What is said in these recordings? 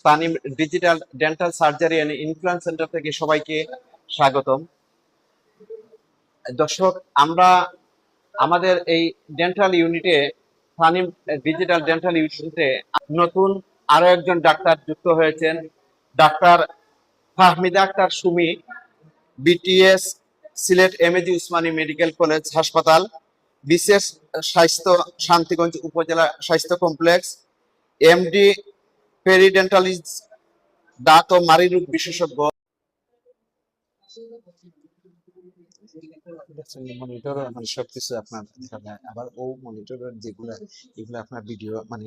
Tanim digital dental surgery and implant centre থেকে সবাইকে স্বাগতম। দর্শক, আমরা আমাদের এই ডেন্টাল ইউনিটে, তানিম ডিজিটাল ডেন্টাল ইউনিটে নতুন আরো একজন ডাক্তার যুক্ত হয়েছেন, doctor Fahmida Akter Sumi, BDS, Sylhet MAG Osmani medical college হাসপাতাল, বিশেষ স্বাস্থ্য, শান্তিগঞ্জ উপজেলা স্বাস্থ্য কমপ্লেক্স, এমডি পেরিডেন্টালিস্ট, দাঁত ও মাড়ি রোগ বিশেষজ্ঞ। মনিটর মানে সবকিছু আপনার দেখা যায়, আবার ও মনিটরের যেগুলা এগুলো আপনার ভিডিও মানে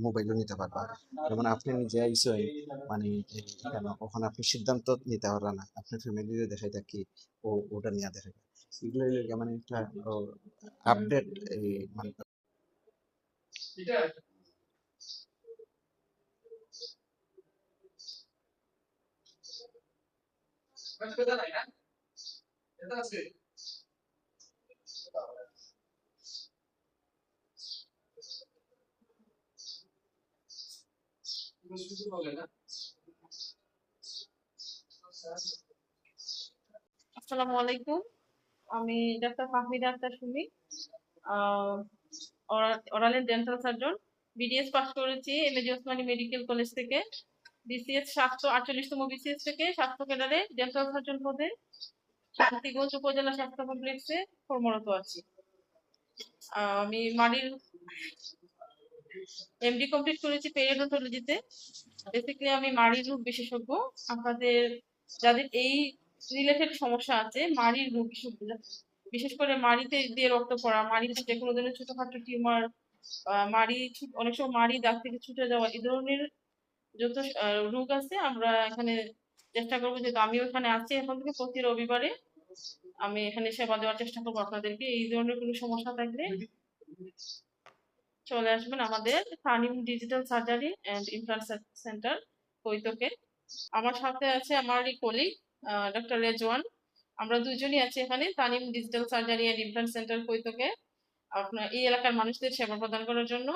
মোবাইলও নিতে পারবা। যেমন আপনি নিজে আইসই মানে কেন ওখানে আপনি সিদ্ধান্ত নিতে পারবেন না, আপনার ফ্যামিলিরে দেখাই থাকি ও ওটা নিয়ে দেখাই, এগুলো মানে একটা আপডেট মানে আসসালামু আলাইকুম। আমি doctor Fahmida Akter Sumi, oral and dental surgeon. BDS pass করেছি এমএজি ওসমানী মেডিকেল কলেজ থেকে। বিসিএস 748তম বিসিএস থেকে স্বাস্থ্য ক্যাডারে ডেন্টাল সার্জন পদে শান্তিগঞ্জ উপজেলা স্বাস্থ্য কমপ্লেক্সে কর্মরত আছি। আমি মাড়ির এমডি কমপ্লিট করেছি পেরিওডোন্টোলজিতে। বেসিক্যালি আমি মাড়ির রোগ বিশেষজ্ঞ। আপনাদের যাদের এই রিলেটেড সমস্যা আছে, মাড়ির রোগ বিশেষ করে মাড়িতে দিয়ে রক্ত পড়া, মাড়িতে যে কোনো ধরনের ছোটখাটো টিউমার, অনেক সময় মাড়ি দাগ থেকে ছুটে যাওয়া, এই ধরনের যত রোগ আছে আমরা এখানে চেষ্টা করবো, যেহেতু আমিও এখানে আছি এখন থেকে প্রতি রবিবারে আমি এখানে সেবা দেওয়ার চেষ্টা করবো আপনাদেরকে। এই ধরনের কোনো সমস্যা থাকলে চলে আসবেন আমাদের Tanim digital surgery and implant centre কৈতকে। আমার সাথে আছে আমার কলিগ ডক্টর রেজওয়ান। আমরা দুজনই আছি এখানে Tanim digital surgery and implant centre কৈতকে, আপনার এই এলাকার মানুষদের সেবা প্রদান করার জন্য।